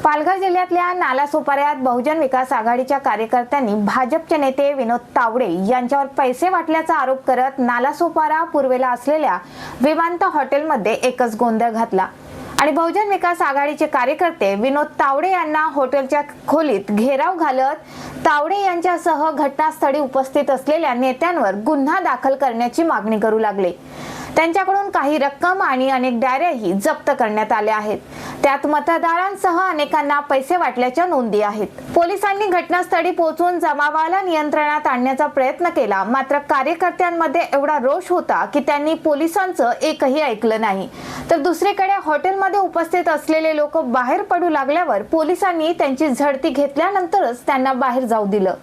पालघर जिल्ह्यातल्या नालासोपाऱ्यात बहुजन विकास आघाडीच्या कार्यकर्त्यांनी भाजपचे नेते विनोद तावडे यांच्यावर पैसे वाटल्याचा आरोप करत नालासोपारा पूर्वेला असलेल्या विमानतळ हॉटेलमध्ये एकच गोंधळ घातला आणि बहुजन विकास आघाडीचे कार्यकर्ते विनोद तावडे यांना हॉटेलच्या खोलीत घेराव घालत तावडे यांच्यासह घटनास्थळी उपस्थित असलेल्या नेत्यांवर गुन्हा दाखल करण्याची मागणी करू लागले। त्यांच्याकडून काही रक्कम आणि अनेक डायऱ्याही जप्त करण्यात आल्या आहेत। त्यात मतदारांसह अनेकांना पैसे वाटल्याच्या नोंदी आहेत। पोलिसांनी घटनास्थळी पोहोचून जमावाला नियंत्रणात आणण्याचा प्रयत्न केला, मात्र कार्यकर्त्यांमध्ये एवढा रोष होता की त्यांनी पोलिसांचं एकही ऐकलं नाही। तर दुसरीकडे हॉटेलमध्ये उपस्थित असलेले लोक बाहेर पडू लागल्यावर पोलिसांनी त्यांची झडती घेतल्यानंतरच त्यांना बाहेर जाऊ दिलं।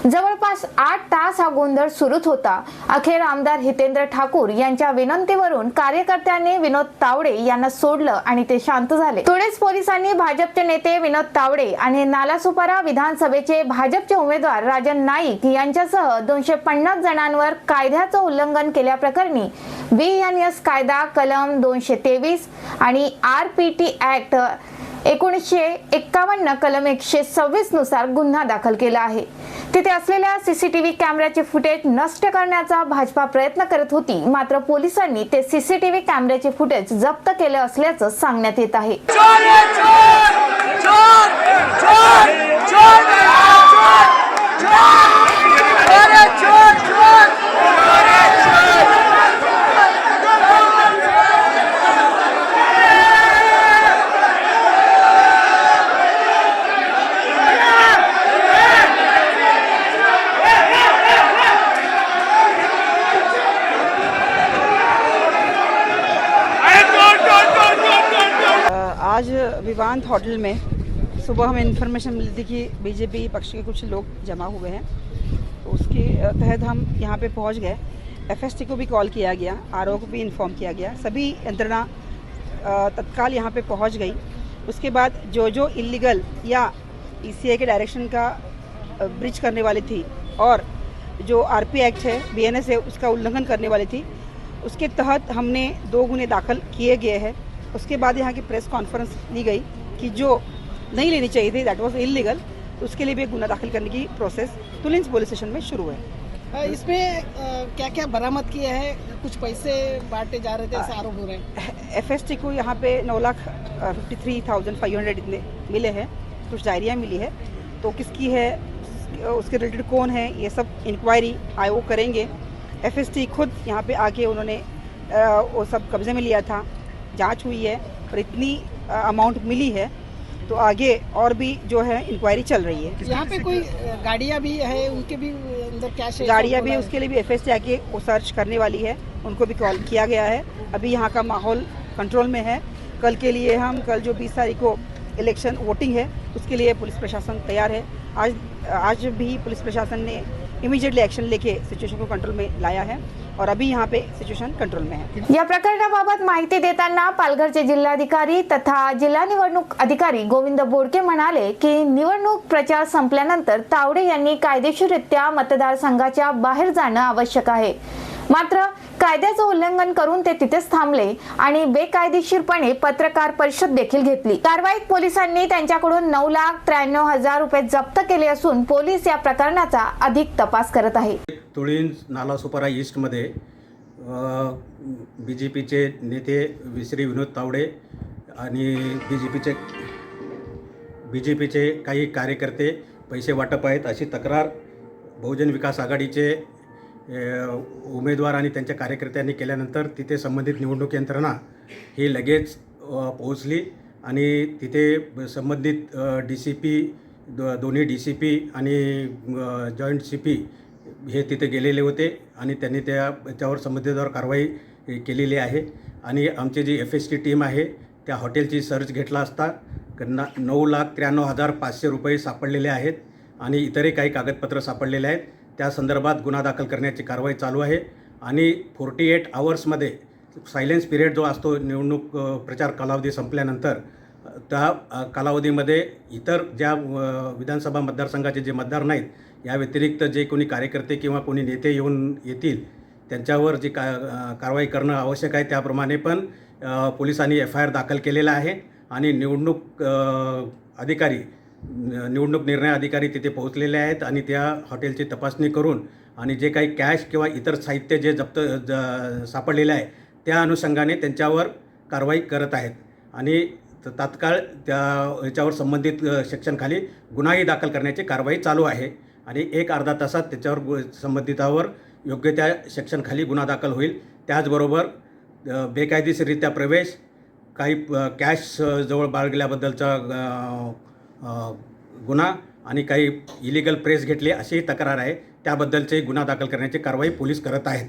जवळपास 8 तास हा गोंधळ सुरूच होता। अखेर आमदार हितेंद्र ठाकूर यांच्या विनंतीवरून कार्यकर्त्यांनी विनोद तावडे यांना सोडलं आणि ते शांत झाले। थोडेच पोलिसांनी भाजपचे नेते विनोद तावडे आणि नालासोपारा विधानसभेचे भाजपचे उमेदवार राजन नाईक यांच्यासह 250 जणांवर कायद्याचं उल्लंघन केल्याप्रकरणी BNS कायदा कलम 223 आणि RPT ऍक्ट 1951 कलम 126 नुसार गुन्हा दाखल केला आहे। तिथे असलेल्या CCTV कॅमेऱ्याचे फुटेज नष्ट करण्याचा भाजपा प्रयत्न करत होती, मात्र पोलिसांनी ते CCTV कॅमेऱ्याचे फुटेज जप्त केले असल्याचं सांगण्यात येत आहे। आज विवांत होटल में सुबह हमें इन्फॉर्मेशन मिली थी कि बीजेपी पक्ष के कुछ लोग जमा हुए हैं, तो उसके तहत हम यहाँ पे पहुँच गए। FST को भी कॉल किया गया, RO को भी इन्फॉर्म किया गया, सभी यंत्रणा तत्काल यहाँ पे पहुँच गई। उसके बाद जो इलीगल या ECI के डायरेक्शन का ब्रिज करने वाली थी और जो RP एक्ट है BNS है उसका उल्लंघन करने वाली थी, उसके तहत हमने 2 गुने दाखिल किए गए हैं। उसके बाद यहाँ की प्रेस कॉन्फ्रेंस ली गई कि जो नहीं लेनी चाहिए थी, दैट वाज इलीगल, उसके लिए भी गुना दाखिल करने की प्रोसेस तुलिंज पुलिस स्टेशन में शुरू है। इसमें क्या क्या बरामद किए हैं? कुछ पैसे बांटे जा रहे थे ऐसा आरोप हो रहे हैं। FST को यहाँ पे 9,53,500 इतने मिले हैं, कुछ डायरियाँ मिली है, तो किसकी है, उसके रिलेटेड कौन है, ये सब इंक्वायरी आयोग करेंगे। FST खुद यहाँ पे आके उन्होंने वो सब कब्जे में लिया था, जांच हुई है और इतनी अमाउंट मिली है, तो आगे और भी जो है इंक्वायरी चल रही है। यहाँ पे कोई गाड़ियाँ भी है, उनके भी अंदर कैश है? गाड़ियाँ भी, उसके लिए भी FST आके वो सर्च करने वाली है, उनको भी कॉल किया गया है। अभी यहाँ का माहौल कंट्रोल में है। कल के लिए हम कल जो 20 तारीख को इलेक्शन वोटिंग है उसके लिए पुलिस प्रशासन तैयार है। आज भी पुलिस प्रशासन ने इमीडिएटली एक्शन लेके सिचुएशन को कंट्रोल में लाया है और अभी यहाँ पे सिचुएशन कंट्रोल में है। या प्रकरणाबाबत माहिती देताना पालघरचे जिल्हाधिकारी तथा जिल्हा निवडणूक अधिकारी गोविंद बोडके म्हणाले की निवडणूक प्रचार संपल्यानंतर तावडे यांनी कायदेशीररित्या मतदारसंघाच्या बाहेर जाणं आवश्यक आहे, मात्र कायद्याचं उल्लंघन करून ते तिथेच थांबले आणि बेकायदेशीरपणे पत्रकार परिषद देखील घेतली। कारवाईत पोलिसांनी त्यांच्याकडून 9,93,000 रुपये जप्त केले असून पोलीस या प्रकरणाचा अधिक तपास करत आहेत। तुळींज नालासोपारा ईस्टमध्ये BJPचे नेते श्री विनोद तावडे आणि BJPचे काही कार्यकर्ते पैसे वाटप आहेत अशी तक्रार बहुजन विकास आघाडीचे उमेदवार आणि त्यांच्या कार्यकर्त्यांनी केल्यानंतर तिथे संबंधित निवडणूक यंत्रणा ही लगेच पोहोचली आणि तिथे संबंधित DCP, दोन्ही DCP आणि जॉईंट CP हे तिथे गेलेले होते आणि त्यांनी त्याच्यावर संबंधितावर कारवाई केलेली आहे। आणि आमची जी FST टीम आहे त्या हॉटेलची सर्च घेतला असता 9,93,500 रुपये सापडलेले आहेत आणि इतरही काही कागदपत्र सापडलेले आहेत। त्या संदर्भात गुन्हा दाखल करण्याची कारवाई चालू आहे आणि 48 आवर्समध्ये सायलेन्स पिरियड जो असतो निवडणूक प्रचार कालावधी संपल्यानंतर, त्या कालावधीमध्ये इतर ज्या विधानसभा मतदारसंघाचे जे मतदार नाहीत या व्यतिरिक्त जे कोणी कार्यकर्ते किंवा कोणी नेते येतील त्यांच्यावर जी कारवाई करणं आवश्यक आहे त्याप्रमाणे पण पोलिसांनी FIR दाखल केलेला आहे आणि निवडणूक अधिकारी निवडणूक निर्णय अधिकारी तिथे पोहोचलेले आहेत आणि त्या हॉटेलची तपासणी करून आणि जे काही कॅश किंवा इतर साहित्य जे सापडलेले आहे त्या अनुषंगाने त्यांच्यावर कारवाई करत आहेत आणि तात्काळ याच्यावर संबंधित सेक्शनखाली गुन्हाही दाखल करण्याची कारवाई चालू आहे आणि एक अर्धा तासात त्याच्यावर संबंधितावर योग्य त्या सेक्शनखाली गुन्हा दाखल होईल. त्याचबरोबर बेकायदेशीररित्या प्रवेश, काही कॅश जवळ बाळगल्याबद्दलचा गुन्हा आणि काही इलिगल प्रेस घेतली अशी तक्रार आहे, त्याबद्दलचे गुन्हा दाखल करण्याची कारवाई पोलीस करत आहेत.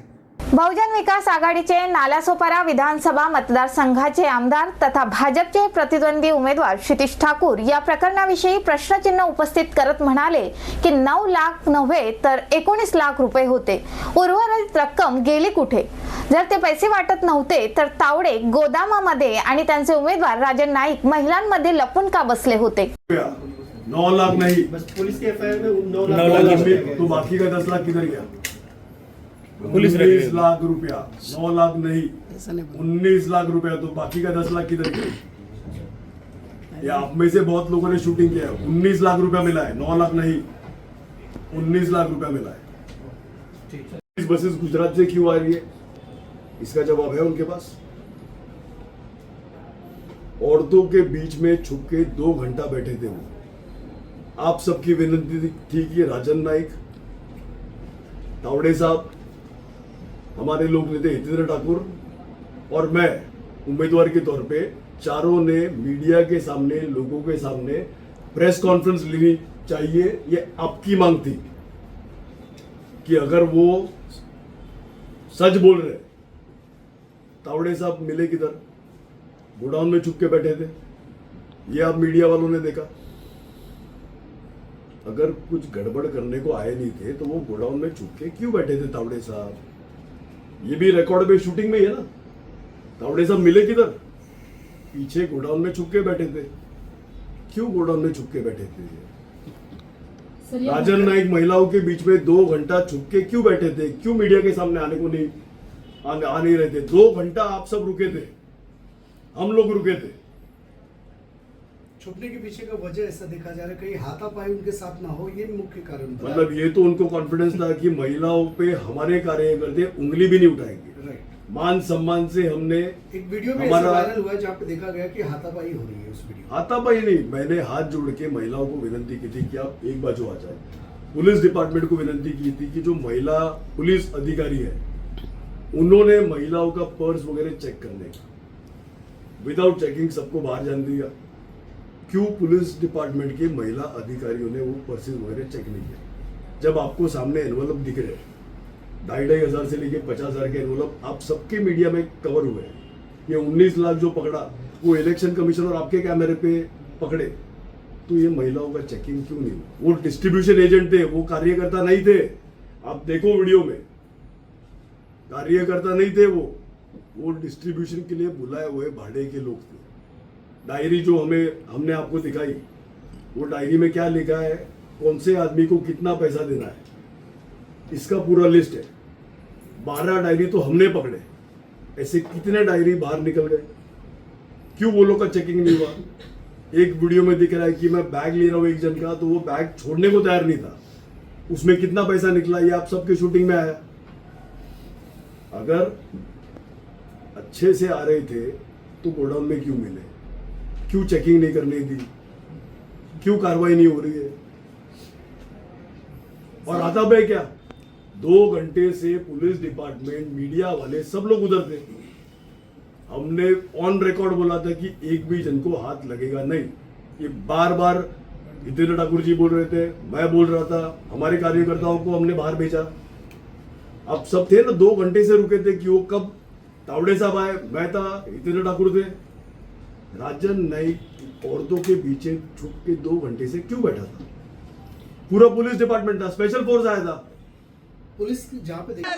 बहुजन विकास आघाडीचे नालासोपारा विधानसभा मतदारसंघाचे आमदार तथा भाजपचे प्रतिद्वंदी उमेदवार क्षितिज ठाकूर या प्रकरणाविषयी प्रश्नचिन्ह उपस्थित करत म्हणाले की 9 लाख नव्हे तर 19 लाख रुपये होते. उर्वरित रक्कम गेली कुठे? जर ते पैसे वाटत नव्हते तर तावडे गोदामामध्ये आणि त्यांचे उमेदवार राजन नाईक महिलांमध्ये लपून का बसले होते? 9 लाख नहीं, बस पुलिस के एफआईआर में 9 9 लाख लाख तो बाकी का 10 लाख किधर गया? पुलिस 19 लाख रुपया, 9 लाख नहीं, ऐसा नहीं बोलो। 19 लाख रुपया, तो बाकी का 10 लाख किधर गया? ये आप में से बहुत लोगों ने शूटिंग किया है. 19 लाख रुपया मिला है, 9 लाख नहीं, 19 लाख रुपया मिला है. इस बसेस गुजरात से क्यों आ रही है, इसका जवाब है उनके पास. औरतों के बीच में छुप के 2 घंटा बैठे थे वो. आप सबकी विनती थी कि राजन नाइक, तावड़े साहब, हमारे लोक नेता हितेंद्र ठाकुर और मैं उम्मीदवार के तौर पे चारों ने मीडिया के सामने, लोगों के सामने प्रेस कॉन्फ्रेंस लेनी चाहिए. ये आपकी मांग थी कि अगर वो सच बोल रहे, तावड़े साहब मिले किधर? गोडाउन में छुप के बैठे थे. ये आप मीडिया वालों ने देखा. अगर कुछ गड़बड़ करने को आए नहीं थे तो वो गोडाउन में छुप के क्यों बैठे थे तावड़े साहब? ये भी रिकॉर्ड में शूटिंग में ही है ना. तावड़े साहब मिले किधर? पीछे गोडाउन में छुप के बैठे थे. क्यों गोडाउन में छुप के बैठे थे? राजन नाइक महिलाओं के बीच में 2 घंटा छुप के क्यों बैठे थे? क्यों मीडिया के सामने आने को नहीं आ नहीं रहे थे? 2 घंटा आप सब रुके थे, हम लोग रुके थे. छुपने के पीछे का वजह ऐसा देखा जा रहा है कहीं हाथापाई उनके साथ ना हो, ये मुख्य कारण था. मतलब ये तो उनको कॉन्फिडेंस था कि महिलाओं पे हमारे कार्यकर्ता उंगली भी नहीं उठाएंगे. राइट. मान सम्मान से हमने एक वीडियो में ऐसा हमारा वायरल हुआ है जहाँ पे देखा गया कि हाथापाई हो रही है उस वीडियो. हाथापाई नहीं, मैंने हाथ जोड़ के महिलाओं को विनती की थी कि आप एक बाजू आ जाए. पुलिस डिपार्टमेंट को विनती की थी कि जो महिला पुलिस अधिकारी है उन्होंने महिलाओं का पर्स वगैरह चेक करने का, विदाउट चेकिंग सबको बाहर जाने दिया. क्यों पुलिस डिपार्टमेंट के महिला अधिकारियों ने वो पर्सेज वगैरह चेक नहीं किया? जब आपको सामने एनवलप दिख रहे, 2,500 से लेके 50,000 के एनवलप आप सबके मीडिया में कवर हुए. ये 19 लाख जो पकड़ा वो इलेक्शन कमिश्नर आपके कैमरे पे पकड़े, तो ये महिलाओं का चेकिंग क्यों नहीं? वो डिस्ट्रीब्यूशन एजेंट थे, वो कार्यकर्ता नहीं थे. आप देखो वीडियो में, कार्यकर्ता नहीं थे वो डिस्ट्रीब्यूशन के लिए बुलाए हुए भाड़े के लोग थे. डायरी जो हमने आपको दिखाई, वो डायरी में क्या लिखा है, कौन से आदमी को कितना पैसा देना है, इसका पूरा लिस्ट है. 12 डायरी तो हमने पकड़े. ऐसे कितने डायरी बाहर निकल गए? क्यों वो लोग का चेकिंग नहीं हुआ? एक वीडियो में दिख रहा है कि मैं बैग ले रहा हूं एक जन का, तो वो बैग छोड़ने को तैयार नहीं था. उसमें कितना पैसा निकला ये आप सबके शूटिंग में आया. अगर अच्छे से आ रहे थे तो गोडाउन में क्यों मिले? क्यों चेकिंग नहीं करने दी? क्यों कार्रवाई नहीं हो रही है? और आता भाई क्या 2 घंटे से पुलिस डिपार्टमेंट, मीडिया वाले सब लोग उधर थे. हमने ऑन रिकॉर्ड बोला था कि एक भी जन को हाथ लगेगा नहीं. ये बार बार हितेंद्र ठाकुर जी बोल रहे थे, मैं बोल रहा था, हमारे कार्यकर्ताओं को हमने बाहर भेजा. आप सब थे ना, 2 घंटे से रुके थे कि वो कब तावड़े साहब आए. मैं था, हितेंद्र ठाकुर थे. राजन नाइक औरतों के पीछे छुप के 2 घंटे से क्यों बैठा था? पूरा पुलिस डिपार्टमेंट था, स्पेशल फोर्स आया था. पुलिस जहाँ पे देखा